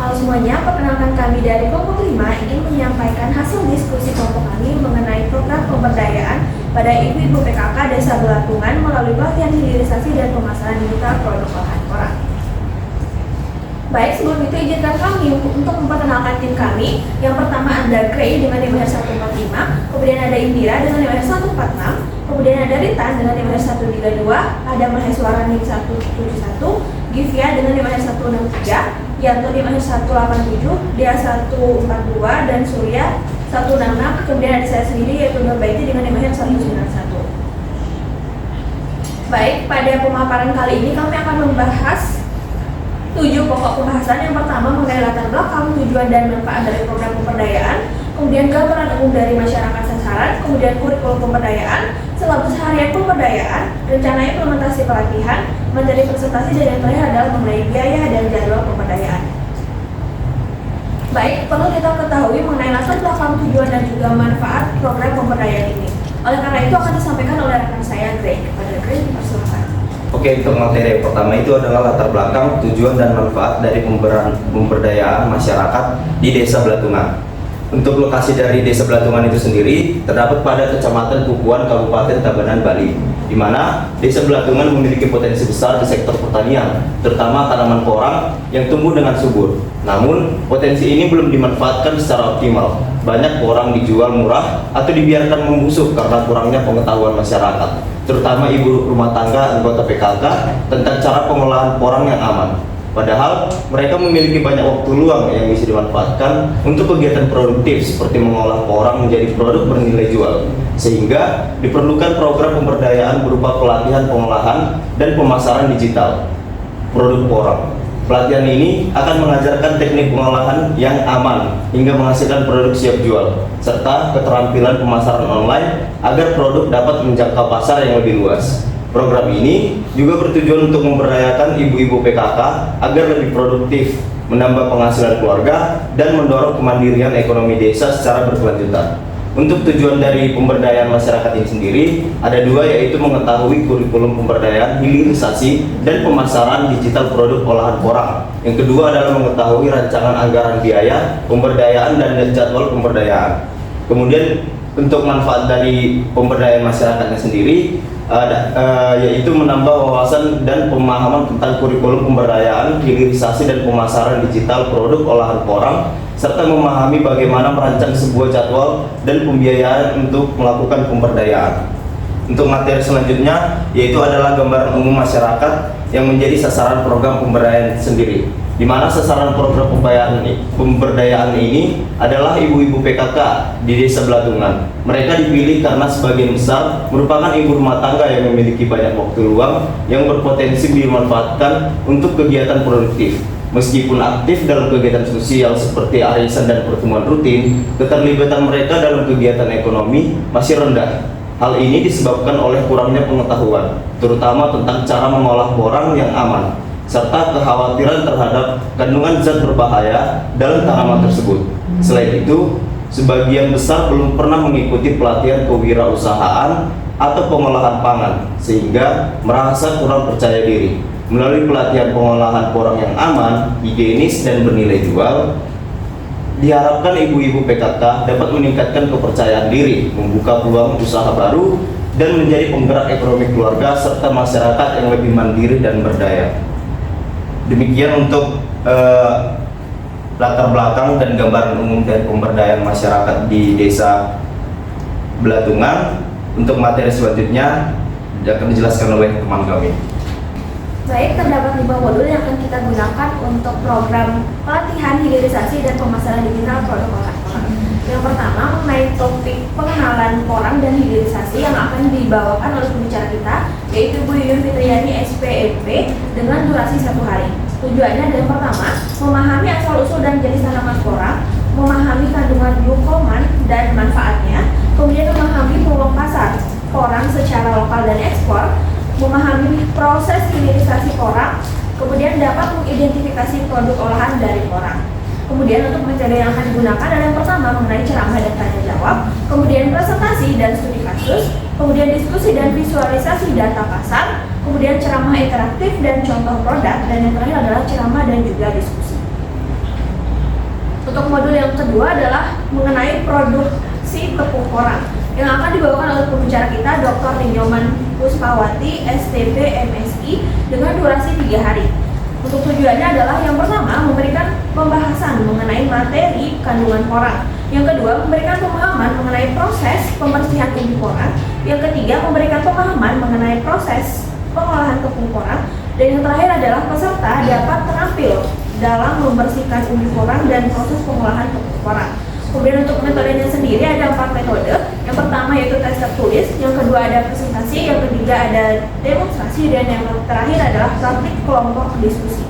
Halo semuanya, perkenalkan kami dari kelompok 5 ingin menyampaikan hasil diskusi kelompok kami mengenai program pemberdayaan pada ibu-ibu PKK Desa Belatungan melalui pelatihan hilirisasi dan pemasaran digital produk olahan porang. Baik, sebelum itu izinkan kami untuk memperkenalkan tim kami. Yang pertama ada Grey dengan NIM 145, kemudian ada Indira dengan NIM 146, kemudian ada Rita dengan NIM 132, ada Maheswara NIM 171, Givia dengan NIM 163, Yanto NIM 187, Dia 142, dan Surya 166, kemudian ada saya sendiri yaitu Nurbaiti dengan NIM 191. Baik, pada pemaparan kali ini kami akan membahas 7 pokok pembahasan. Yang pertama mengenai latar belakang, tujuan dan manfaat dari program pemberdayaan, kemudian gambaran umum dari masyarakat sasaran, kemudian kurikulum pemberdayaan, silabus harian pemberdayaan, rencana implementasi pelatihan, materi presentasi, dan yang terakhir adalah mengenai biaya dan jadwal pemberdayaan. Baik, perlu kita ketahui mengenai latar belakang, tujuan, dan juga manfaat program pemberdayaan ini. Oleh karena itu akan disampaikan oleh rekan saya Grey. Kepada Grey, dipersilakan. Oke, untuk materi pertama itu adalah latar belakang, tujuan, dan manfaat dari pemberdayaan masyarakat di Desa Belatungan. Untuk lokasi dari Desa Belatungan itu sendiri terdapat pada Kecamatan Kukuan, Kabupaten Tabanan, Bali, di mana Desa Belatungan memiliki potensi besar di sektor pertanian, terutama tanaman porang yang tumbuh dengan subur. Namun, potensi ini belum dimanfaatkan secara optimal. Banyak porang dijual murah atau dibiarkan membusuk karena kurangnya pengetahuan masyarakat, terutama ibu rumah tangga anggota PKK tentang cara pengolahan porang yang aman. Padahal mereka memiliki banyak waktu luang yang bisa dimanfaatkan untuk kegiatan produktif seperti mengolah porang menjadi produk bernilai jual. Sehingga diperlukan program pemberdayaan berupa pelatihan pengolahan dan pemasaran digital produk porang. Pelatihan ini akan mengajarkan teknik pengolahan yang aman hingga menghasilkan produk siap jual, serta keterampilan pemasaran online agar produk dapat menjangkau pasar yang lebih luas. Program ini juga bertujuan untuk memberdayakan ibu-ibu PKK agar lebih produktif, menambah penghasilan keluarga, dan mendorong kemandirian ekonomi desa secara berkelanjutan. Untuk tujuan dari pemberdayaan masyarakat ini sendiri, ada 2, yaitu mengetahui kurikulum pemberdayaan hilirisasi dan pemasaran digital produk olahan porang. Yang kedua adalah mengetahui rancangan anggaran biaya pemberdayaan dan jadwal pemberdayaan. Kemudian untuk manfaat dari pemberdayaan masyarakatnya sendiri, yaitu menambah wawasan dan pemahaman tentang kurikulum pemberdayaan hilirisasi dan pemasaran digital produk olahan porang, serta memahami bagaimana merancang sebuah jadwal dan pembiayaan untuk melakukan pemberdayaan. Untuk materi selanjutnya yaitu adalah gambaran umum masyarakat yang menjadi sasaran program pemberdayaan sendiri, di mana sasaran program pemberdayaan ini adalah ibu-ibu PKK di Desa Belatungan. Mereka dipilih karena sebagian besar merupakan ibu rumah tangga yang memiliki banyak waktu luang yang berpotensi dimanfaatkan untuk kegiatan produktif. Meskipun aktif dalam kegiatan sosial seperti arisan dan pertemuan rutin, keterlibatan mereka dalam kegiatan ekonomi masih rendah. Hal ini disebabkan oleh kurangnya pengetahuan, terutama tentang cara mengolah porang yang aman, serta kekhawatiran terhadap kandungan zat berbahaya dalam tanaman tersebut. Selain itu, sebagian besar belum pernah mengikuti pelatihan kewirausahaan atau pengolahan pangan, sehingga merasa kurang percaya diri. Melalui pelatihan pengolahan porang yang aman, higienis, dan bernilai jual, diharapkan ibu-ibu PKK dapat meningkatkan kepercayaan diri, membuka peluang usaha baru, dan menjadi penggerak ekonomi keluarga serta masyarakat yang lebih mandiri dan berdaya. Demikian untuk latar belakang dan gambaran umum dari pemberdayaan masyarakat di Desa Belatungan. Untuk materi selanjutnya akan dijelaskan oleh teman kami. Baik, terdapat 5 modul yang akan kita gunakan untuk program pelatihan hilirisasi dan pemasaran digital produk olahan porang. Yang pertama mengenai topik pengenalan porang dan hilirisasi yang akan dibawakan oleh pembicara kita, yaitu Bu Yuyun Fitriani SPMP dengan durasi 1 hari. Tujuannya adalah pertama, memahami asal-usul dan jenis tanaman porang, memahami kandungan glukoman dan manfaatnya, kemudian memahami peluang pasar porang secara lokal dan ekspor, memahami proses hilirisasi porang, kemudian dapat mengidentifikasi produk olahan dari porang. Kemudian untuk materi yang akan digunakan adalah yang pertama mengenai ceramah dan tanya jawab, kemudian presentasi dan studi kasus, kemudian diskusi dan visualisasi data pasar, kemudian ceramah interaktif dan contoh produk, dan yang terakhir adalah ceramah dan juga diskusi. Untuk modul yang kedua adalah mengenai produksi tepung porang yang akan dibawakan oleh pembicara kita Dr. Ninyoman Puspawati, STP MSI dengan durasi 3 hari. Untuk tujuannya adalah yang pertama memberikan pembahasan mengenai materi kandungan porang. Yang kedua, memberikan pemahaman mengenai proses pembersihan umbi porang. Yang ketiga, memberikan pemahaman mengenai proses pengolahan tepung porang. Dan yang terakhir adalah peserta dapat terampil dalam membersihkan umbi porang dan proses pengolahan tepung porang. Kemudian untuk metodenya sendiri ada 4 metode. Yang pertama yaitu tes tertulis, yang kedua ada presentasi, yang ketiga ada demonstrasi, dan yang terakhir adalah praktik kelompok diskusi.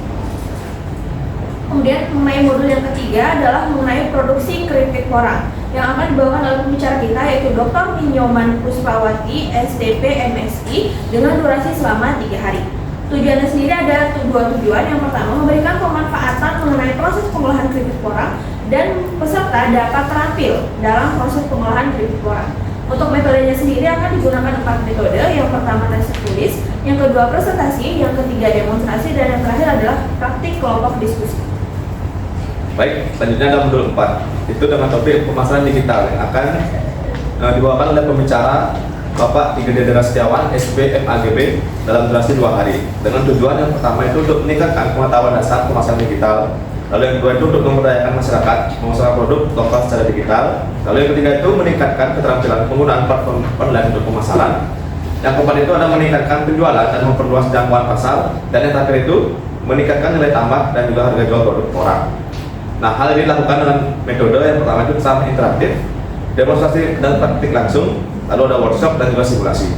Kemudian mengenai modul yang ketiga adalah mengenai produksi keripik porang yang akan dibawakan oleh pembicara kita yaitu Dr. Ninyoman Puspawati, STP MSI dengan durasi selama 3 hari. Tujuannya sendiri ada 2 tujuan. Yang pertama memberikan pemanfaatan mengenai proses pengolahan keripik porang dan peserta dapat terampil dalam proses pengolahan keripik porang. Untuk metodenya sendiri akan digunakan 4 metode. Yang pertama tes tertulis, yang kedua presentasi, yang ketiga demonstrasi, dan yang terakhir adalah praktik kelompok diskusi. Baik, selanjutnya ada modul 4. Itu dengan topik pemasaran digital yang akan dibawakan oleh pembicara Bapak Igede Setiawan, SP MAGB dalam durasi 2 hari. Dengan tujuan yang pertama itu untuk meningkatkan pengetahuan dasar pemasaran digital. Lalu yang kedua itu untuk memberdayakan masyarakat memasarkan produk lokal secara digital. Lalu yang ketiga itu meningkatkan keterampilan penggunaan platform online untuk pemasaran. Yang keempat itu ada meningkatkan penjualan dan memperluas jangkauan pasar. Dan yang terakhir itu meningkatkan nilai tambah dan juga harga jual produk orang. Nah, hal ini dilakukan dengan metode yang pertama itu sama interaktif, demonstrasi dan praktik langsung, lalu ada workshop dan juga simulasi.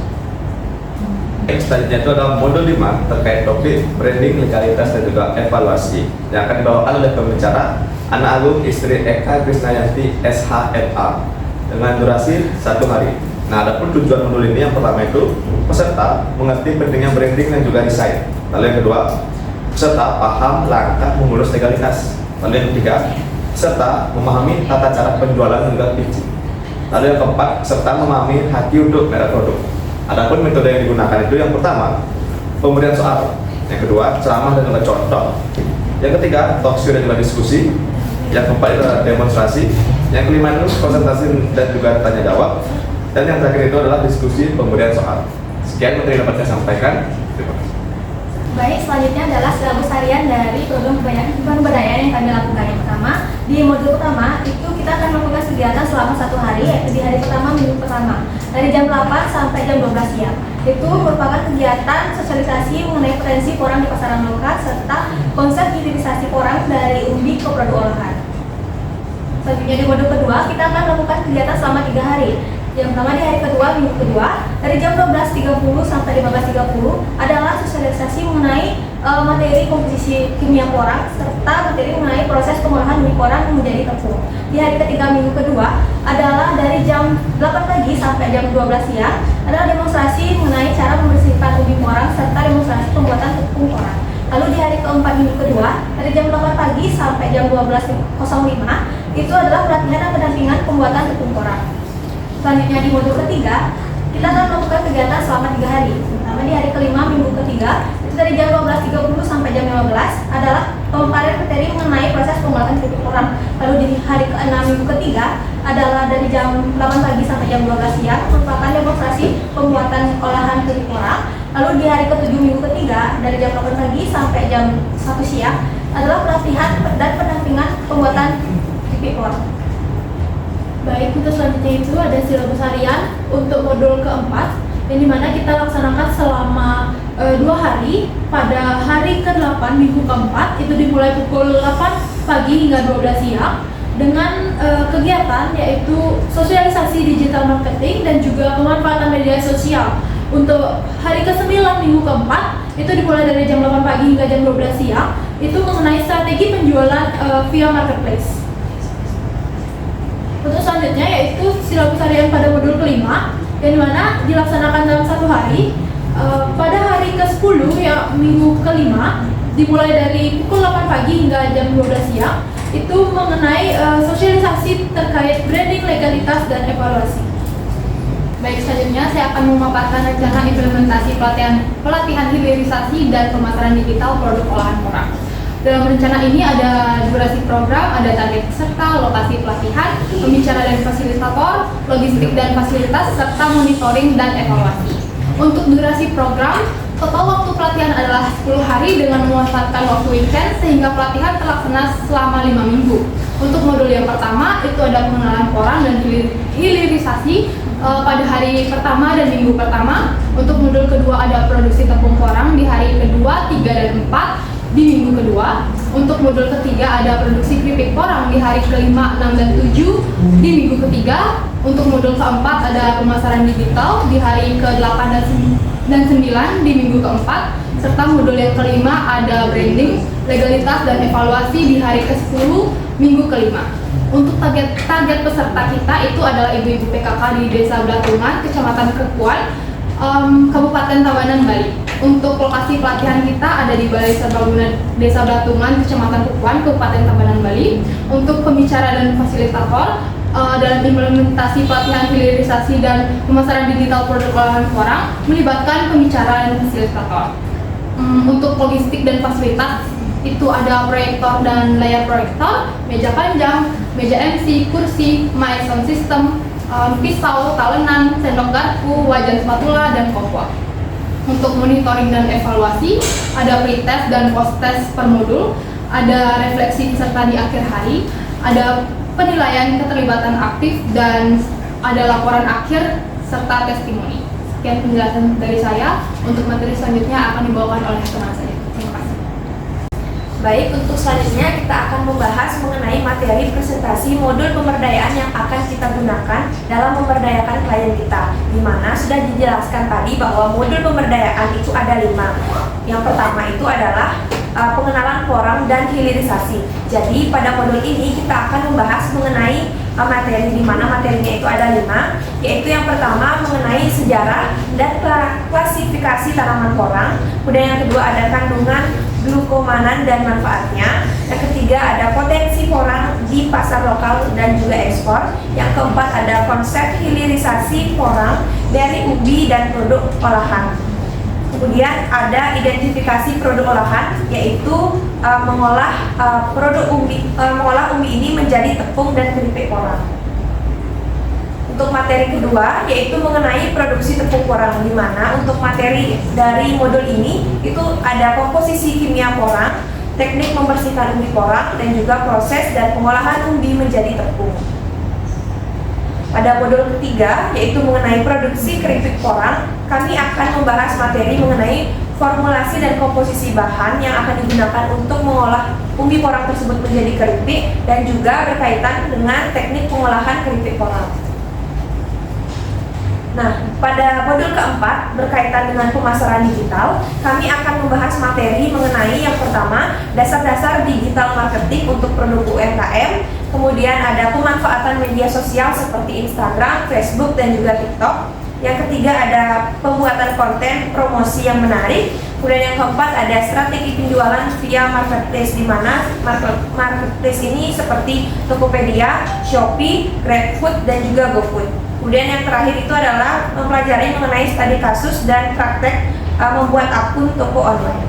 Selanjutnya itu adalah modul 5 terkait topik branding, legalitas dan juga evaluasi yang akan dibawakan oleh pembicara Ana Agung Istri Eka Krisnayanti SHMA dengan durasi 1 hari. Nah, adapun tujuan modul ini yang pertama itu peserta mengerti pentingnya branding dan juga desain. Lalu yang kedua, peserta paham langkah mengurus legalitas. Lalu yang ketiga, serta memahami tata cara penjualan dan juga pitching. Lalu yang keempat, serta memahami haki untuk merek produk. Adapun metode yang digunakan itu yang pertama, pemberian soal. Yang kedua, ceramah dan juga contoh. Yang ketiga, talk show dan juga diskusi. Yang keempat itu adalah demonstrasi. Yang kelima itu presentasi dan juga tanya jawab. Dan yang terakhir itu adalah diskusi pemberian soal. Sekian materi yang dapat saya sampaikan. Terima kasih. Baik, selanjutnya adalah silabus harian dari program pemberdayaan yang kami lakukan. Yang pertama, di modul pertama itu kita akan melakukan kegiatan selama 1 hari, yaitu di hari pertama minggu pertama dari jam 8 sampai jam 12 siang. Itu merupakan kegiatan sosialisasi mengenai potensi porang di pasaran lokal serta konsep hilirisasi porang dari umbi ke produk olahan. Selanjutnya di modul kedua kita akan melakukan kegiatan selama 3 hari. Yang pertama di hari kedua, minggu kedua, dari jam 12.30 sampai 15.30 adalah sosialisasi mengenai materi komposisi kimia porang serta materi mengenai proses pengolahan umbi porang menjadi tepung. Di hari ketiga, minggu kedua adalah dari jam 8 pagi sampai jam 12 siang adalah demonstrasi mengenai cara membersihkan umbi porang serta demonstrasi pembuatan tepung porang. Lalu di hari keempat, minggu kedua, dari jam 8 pagi sampai jam 12.05 itu adalah pelatihan dan pendampingan pembuatan tepung porang. Selanjutnya di modul ketiga, kita akan melakukan kegiatan selama 3 hari. Pertama di hari kelima, minggu ketiga, itu dari jam 12.30 sampai jam 15 adalah pemaparan materi mengenai proses pengolahan keripik porang. Lalu di hari ke-6, minggu ketiga, adalah dari jam 8 pagi sampai jam 12 siang, merupakan demonstrasi pembuatan olahan keripik porang. Lalu di hari ke-7, minggu ketiga, dari jam 8 pagi sampai jam 1 siang, adalah pelatihan dan pendampingan pembuatan keripik porang. Baik, untuk selanjutnya itu ada silabus harian untuk modul keempat yang dimana kita laksanakan selama 2 hari. Pada hari ke-8 minggu keempat itu dimulai pukul 8 pagi hingga 12 siang dengan kegiatan yaitu sosialisasi digital marketing dan juga pemanfaatan media sosial. Untuk hari ke-9 minggu keempat itu dimulai dari jam 8 pagi hingga jam 12 siang itu mengenai strategi penjualan via marketplace. Untuk selanjutnya yaitu silabus harian pada modul kelima yang dimana dilaksanakan dalam 1 hari. Pada hari ke-10 ya minggu kelima dimulai dari pukul 8 pagi hingga jam 12 siang itu mengenai sosialisasi terkait branding, legalitas dan evaluasi. Baik, selanjutnya saya akan memaparkan rencana implementasi pelatihan hilirisasi dan pemasaran digital produk olahan porang. Dalam rencana ini ada durasi program, ada target peserta, lokasi pelatihan, pembicara dan fasilitator, logistik dan fasilitas, serta monitoring dan evaluasi. Untuk durasi program, total waktu pelatihan adalah 10 hari dengan memanfaatkan waktu weekend sehingga pelatihan terlaksana selama 5 minggu. Untuk modul yang pertama itu ada pengenalan porang dan hilirisasi pada hari pertama dan minggu pertama. Untuk modul kedua ada produksi tepung porang di hari kedua, 3 dan 4 di minggu kedua. Untuk modul ketiga ada produksi keripik porang di hari kelima, 6 dan 7 di minggu ketiga. Untuk modul keempat ada pemasaran digital di hari ke-8 dan 9 di minggu keempat. Serta modul yang kelima ada branding, legalitas dan evaluasi di hari ke-10 minggu kelima. Untuk target peserta kita itu adalah ibu-ibu PKK di Desa Blatungan, Kecamatan Kekuan, Kabupaten Tabanan, Bali. Untuk lokasi pelatihan kita ada di Balai Serbaguna Desa Blatungan, Kecamatan Kekuan, Kabupaten Tabanan, Bali. Untuk pembicara dan fasilitator dalam implementasi pelatihan hilirisasi dan pemasaran digital produk olahan porang melibatkan pembicara dan fasilitator. Untuk logistik dan fasilitas itu ada proyektor dan layar proyektor, meja panjang, meja MC, kursi, mic sound system, pisau, talenan, sendok garpu, wajan spatula, dan kompor. Untuk monitoring dan evaluasi, ada pretest dan post-test per modul, ada refleksi peserta di akhir hari, ada penilaian keterlibatan aktif, dan ada laporan akhir serta testimoni. Sekian penjelasan dari saya. Untuk materi selanjutnya akan dibawakan oleh teman saya. Terima kasih. Baik, untuk selanjutnya kita akan membahas mengenai materi presentasi modul pemberdayaan yang akan kita gunakan dalam memberdayakan klien kita, di mana sudah dijelaskan tadi bahwa modul pemberdayaan itu ada 5. Yang pertama itu adalah pengenalan porang dan hilirisasi. Jadi pada modul ini kita akan membahas mengenai materi, di mana materinya itu ada 5, yaitu yang pertama mengenai sejarah dan klasifikasi tanaman porang. Kemudian yang kedua ada kandungan glukomanan dan manfaatnya. Yang ketiga ada potensi porang di pasar lokal dan juga ekspor. Yang keempat ada konsep hilirisasi porang dari ubi dan produk olahan. Kemudian ada identifikasi produk olahan, yaitu mengolah umbi ini menjadi tepung dan keripik porang. Untuk materi kedua yaitu mengenai produksi tepung porang, di mana untuk materi dari modul ini itu ada komposisi kimia porang, teknik membersihkan umbi porang, dan juga proses dan pengolahan umbi menjadi tepung. Pada modul ketiga yaitu mengenai produksi keripik porang, kami akan membahas materi mengenai formulasi dan komposisi bahan yang akan digunakan untuk mengolah umbi porang tersebut menjadi keripik, dan juga berkaitan dengan teknik pengolahan keripik porang. Nah, pada modul keempat berkaitan dengan pemasaran digital, kami akan membahas materi mengenai yang pertama, dasar-dasar digital marketing untuk produk UMKM. Kemudian ada pemanfaatan media sosial seperti Instagram, Facebook, dan juga TikTok. Yang ketiga ada pembuatan konten promosi yang menarik. Kemudian yang keempat ada strategi penjualan via marketplace, di mana marketplace ini seperti Tokopedia, Shopee, GrabFood, dan juga GoFood. Kemudian yang terakhir itu adalah mempelajari mengenai studi kasus dan praktek membuat akun toko online.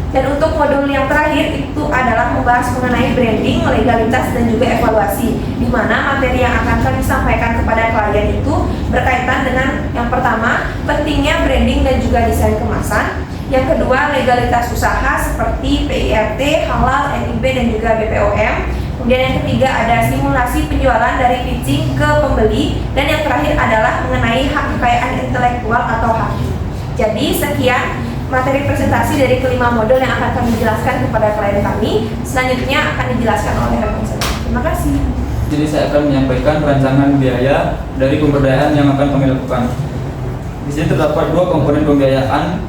Dan untuk modul yang terakhir itu adalah membahas mengenai branding, legalitas, dan juga evaluasi, di mana materi yang akan kami sampaikan kepada klien itu berkaitan dengan yang pertama, pentingnya branding dan juga desain kemasan. Yang kedua, legalitas usaha seperti PIRT, halal, NIB, dan juga BPOM. Kemudian yang ketiga ada simulasi penjualan dari pitching ke pembeli. Dan yang terakhir adalah mengenai hak kekayaan intelektual atau HAKI. Jadi sekian materi presentasi dari kelima modul yang akan kami jelaskan kepada klien kami. Selanjutnya akan dijelaskan oleh rekan saya. Terima kasih. Jadi saya akan menyampaikan rancangan biaya dari pemberdayaan yang akan kami lakukan. Di sini terdapat 2 komponen pembiayaan,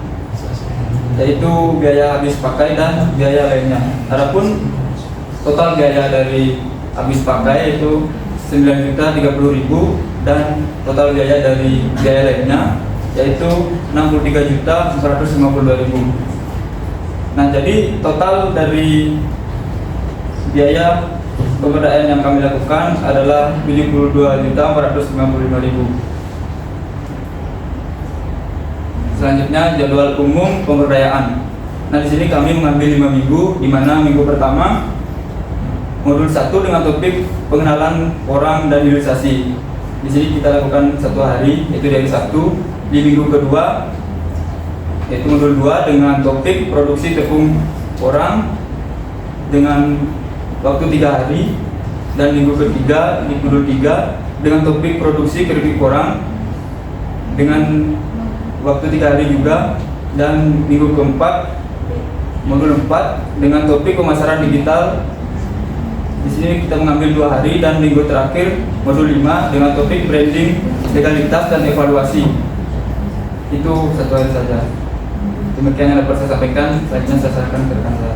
yaitu biaya habis pakai dan biaya lainnya. Adapun total biaya dari habis pakai itu 9.030.000 dan total biaya dari biaya lainnya yaitu 63.452.000. Nah, jadi total dari biaya pemberdayaan yang kami lakukan adalah 72.495.000. Selanjutnya jadwal umum pemberdayaan. Nah, di sini kami mengambil 5 minggu, di mana minggu pertama modul 1 dengan topik pengenalan orang dan hilirisasi. Di sini kita lakukan 1 hari, yaitu dari Sabtu. Di minggu kedua, yaitu modul 2 dengan topik produksi tepung orang dengan waktu 3 hari. Dan minggu ketiga, di modul 3 dengan topik produksi keripik orang dengan waktu 3 hari juga. Dan minggu keempat, modul 4 dengan topik pemasaran digital. Di sini kita mengambil 2 hari, dan minggu terakhir modul 5 dengan topik branding, legalitas dan evaluasi. Itu 1 hari saja. Demikian yang dapat saya sampaikan. Selanjutnya saya serahkan ke rekan saya.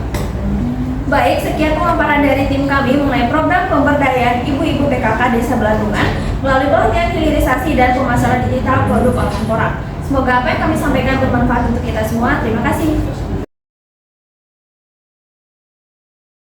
Baik, sekian pemaparan dari tim kami mengenai program pemberdayaan ibu-ibu PKK Desa Belatungan melalui pelatihan hilirisasi dan pemasaran digital produk online porang. Semoga apa yang kami sampaikan bermanfaat untuk kita semua. Terima kasih.